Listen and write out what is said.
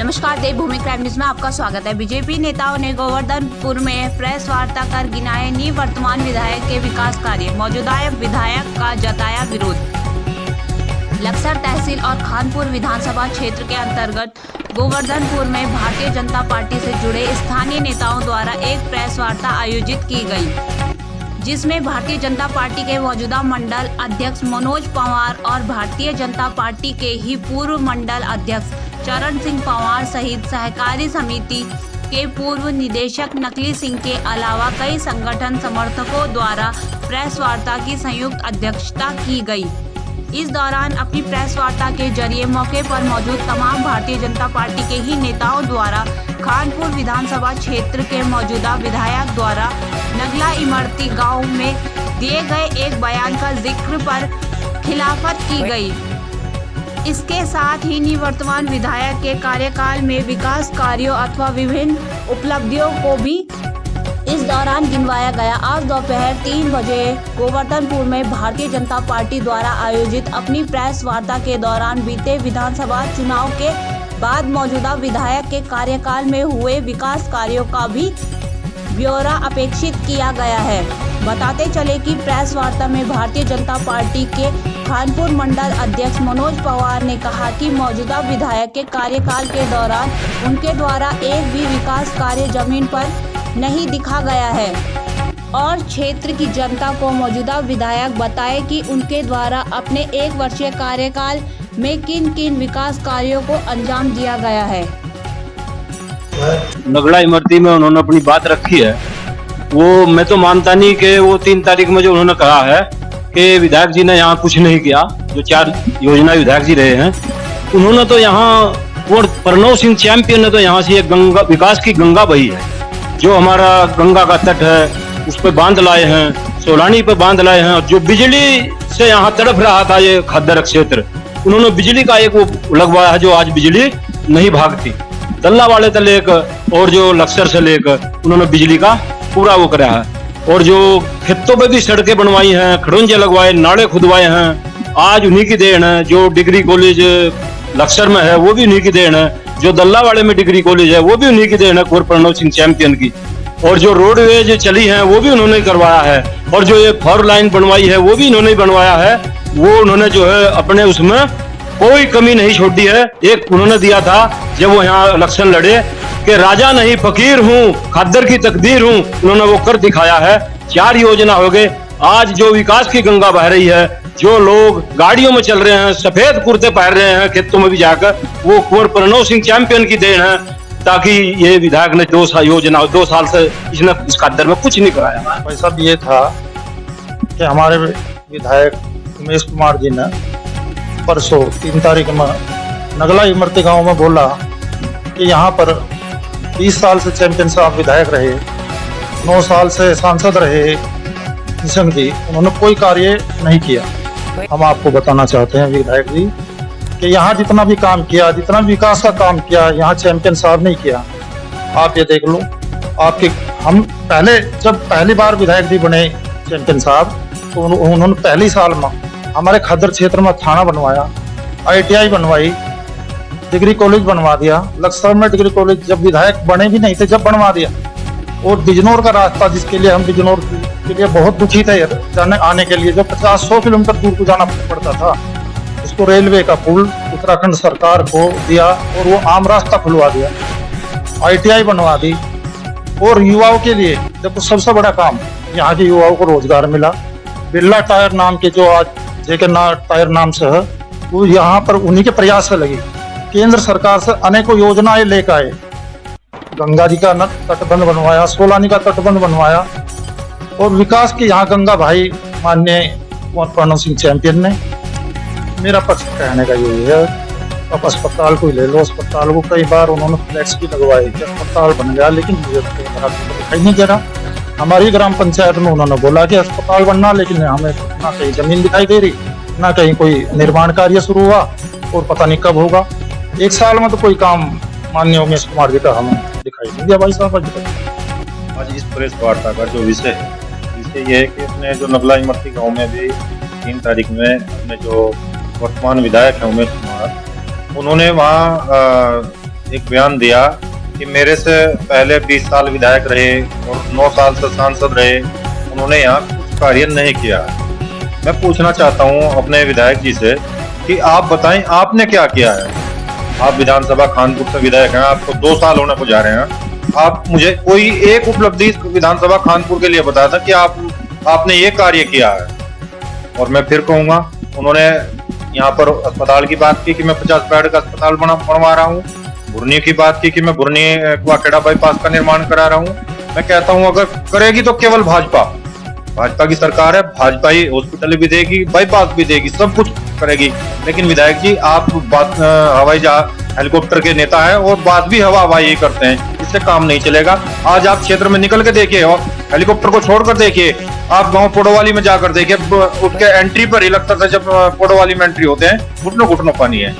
नमस्कार, देवभूमि crime news में आपका स्वागत है। बीजेपी नेताओं ने गोवर्धनपुर में प्रेस वार्ता कर गिनाए निवर्तमान विधायक के विकास कार्य। मौजूदा विधायक का जताया विरोध। लक्सर तहसील और खानपुर विधानसभा क्षेत्र के अंतर्गत गोवर्धनपुर में भारतीय जनता पार्टी से जुड़े स्थानीय नेताओं द्वारा एक प्रेस वार्ता आयोजित की गई, जिसमें भारतीय जनता पार्टी के मौजूदा मंडल अध्यक्ष मनोज पवार और भारतीय जनता पार्टी के ही पूर्व मंडल अध्यक्ष चरण सिंह पवार सहित सहकारी समिति के पूर्व निदेशक नकली सिंह के अलावा कई संगठन समर्थकों द्वारा प्रेस वार्ता की संयुक्त अध्यक्षता की गई। इस दौरान अपनी प्रेस वार्ता के जरिए मौके पर मौजूद तमाम भारतीय जनता पार्टी के ही नेताओं द्वारा खानपुर विधानसभा क्षेत्र के मौजूदा विधायक द्वारा नगला इमरती गांव में दिए गए एक बयान का जिक्र पर खिलाफत की गई। इसके साथ ही निवर्तमान विधायक के कार्यकाल में विकास कार्यों अथवा विभिन्न उपलब्धियों को भी इस दौरान गिनवाया गया। आज दोपहर 3 बजे गोवर्धनपुर में भारतीय जनता पार्टी द्वारा आयोजित अपनी प्रेस वार्ता के दौरान बीते विधानसभा चुनाव के बाद मौजूदा विधायक के कार्यकाल में हुए विकास कार्यों का भी ब्यौरा अपेक्षित किया गया है। बताते चले कि प्रेस वार्ता में भारतीय जनता पार्टी के खानपुर मंडल अध्यक्ष मनोज पवार ने कहा कि मौजूदा विधायक के कार्यकाल के दौरान उनके द्वारा एक भी विकास कार्य जमीन पर नहीं दिखा गया है और क्षेत्र की जनता को मौजूदा विधायक बताए कि उनके द्वारा अपने 1 वर्षीय कार्यकाल में किन किन विकास कार्यों को अंजाम दिया गया है। नगला इमरती में उन्होंने अपनी बात रखी है, वो मैं तो मानता नहीं कि वो 3 तारीख में जो उन्होंने कहा है कि विधायक जी ने यहाँ कुछ नहीं किया। जो 4 योजना विधायक जी रहे हैं उन्होंने तो यहाँ और प्रणव सिंह चैंपियन ने तो यहाँ से एक गंगा विकास की गंगा बही है। जो हमारा गंगा का तट है उस पर बांध लाए हैं, सोलानी पे बांध लाए हैं। जो बिजली से यहाँ तड़प रहा था ये खद्दर क्षेत्र, उन्होंने बिजली का एक वो लगवाया है जो आज बिजली नहीं भागती। दल्ला वाले से लेकर और जो लक्सर से लेकर उन्होंने बिजली का पूरा वो कराया है। और जो खेतों पे भी सड़कें बनवाई हैं, खड़ूंजे लगवाए, नाले खुदवाए हैं, आज उन्हीं की देन है। जो डिग्री कॉलेज लक्सर में है वो भी उन्हीं की देन है। जो दल्ला वाले में डिग्री कॉलेज है वो भी उन्हीं की देन है, कुंवर प्रणव सिंह चैंपियन की। और जो रोडवेज चली है वो भी उन्होंने करवाया है। और जो ये 4 लाइन बनवाई है वो भी इन्होंने बनवाया है। वो उन्होंने जो है अपने उसमें कोई कमी नहीं छोड़ी है। एक उन्होंने दिया था जब वो यहाँ इलेक्शन लड़े कि राजा नहीं फकीर हूँ, खद्दर की तकदीर हूँ, उन्होंने वो कर दिखाया है। 4 योजना हो गए। आज जो विकास की गंगा बह रही है, जो लोग गाड़ियों में चल रहे हैं, सफेद कुर्ते पहन रहे हैं खेतों में भी जाकर, वो कुंवर प्रणव सिंह चैंपियन की देन है। ताकि ये विधायक ने 2 साल से इसने इस खद्दर में कुछ नहीं कराया। भाई साहब ये था कि हमारे विधायक उमेश कुमार जी ने परसों 3 तारीख में नगला इमरती गांव में बोला कि यहाँ पर 20 साल से चैंपियन साहब विधायक रहे, 9 साल से सांसद रहे किशन जी, उन्होंने कोई कार्य नहीं किया। हम आपको बताना चाहते हैं विधायक जी कि यहाँ जितना भी काम किया, जितना विकास का काम किया, यहाँ चैंपियन साहब नहीं किया। आप ये देख लो, आपके हम जब पहली बार विधायक जी बने चैंपियन साहब, तो उन्होंने पहली साल में हमारे खद्दर क्षेत्र में थाना बनवाया, ITI बनवाई, डिग्री कॉलेज बनवा दिया। लक्सर में डिग्री कॉलेज जब विधायक बने भी नहीं थे जब बनवा दिया। और बिजनौर का रास्ता जिसके लिए हम बिजनौर के लिए बहुत दुखी थे जाने आने के लिए, जो 50-100 किलोमीटर दूर को जाना पड़ता था, उसको रेलवे का पुल उत्तराखंड सरकार को दिया और वो आम रास्ता खुलवा दिया, ITI बनवा दी। और युवाओं के लिए देखो सबसे बड़ा काम, यहाँ के युवाओं को रोजगार मिला। बिरला टायर नाम के जो आज JK टायर नाम से है, वो यहाँ पर उन्हीं के प्रयास से लगी। केंद्र सरकार से अनेकों योजनाएं लेकर आए। गंगा जी का तटबंध बनवाया, सोलानी का तटबंध बनवाया और विकास की यहाँ गंगा भाई माननीय कुंवर प्रणव सिंह चैंपियन ने। मेरा पक्ष कहने का यही है, अब अस्पताल को ले लो, अस्पताल को कई बार उन्होंने फ्लैक्स भी लगवाए, अस्पताल बन गया, लेकिन मुझे दिखाई नहीं दे रहा। हमारी ग्राम पंचायत में उन्होंने बोला कि अस्पताल बनना, लेकिन हमें ना कहीं जमीन दिखाई दे रही, ना कहीं कोई निर्माण कार्य शुरू हुआ और पता नहीं कब होगा। 1 साल में तो कोई काम माननीय उमेश कुमार जी का हमें दिखाई नहीं दिया। भाई साहब आज इस प्रेस वार्ता का जो विषय ये है कि अपने जो नगला इमरती गाँव में भी 3 तारीख में अपने जो वर्तमान विधायक है उमेश कुमार, उन्होंने वहाँ एक बयान दिया कि मेरे से पहले 20 साल विधायक रहे और 9 साल से सांसद रहे, उन्होंने यहाँ कुछ कार्य नहीं किया। मैं पूछना चाहता हूँ अपने विधायक जी से कि आप बताएं आपने क्या किया है। आप विधानसभा कानपुर से विधायक हैं, आपको 2 साल होने को जा रहे हैं। आप मुझे कोई एक उपलब्धि विधानसभा कानपुर के लिए बताया था कि आपने ये कार्य किया है। और मैं फिर कहूंगा, उन्होंने यहाँ पर अस्पताल की बात की कि मैं 50 बेड का अस्पताल बनवा रहा हूँ, बुरनी की बात की कि मैं बुरनी कुआखेड़ा बाईपास का निर्माण करा रहा हूँ। मैं कहता हूँ अगर करेगी तो केवल भाजपा की सरकार है, भाजपा ही हॉस्पिटल भी देगी, बाईपास भी देगी, सब कुछ करेगी। लेकिन विधायक जी आप बात हवाई जहाज हेलीकॉप्टर के नेता हैं और बात भी हवाई ही करते हैं, इससे काम नहीं चलेगा। आज आप क्षेत्र में निकल के देखिए और हेलीकॉप्टर को छोड़कर देखिए, आप गांव पोडोवाली में जाकर देखिए, उठ के एंट्री पर ही लगता था जब पोडोवाली में एंट्री होते हैं घुटनों घुटनों पानी है।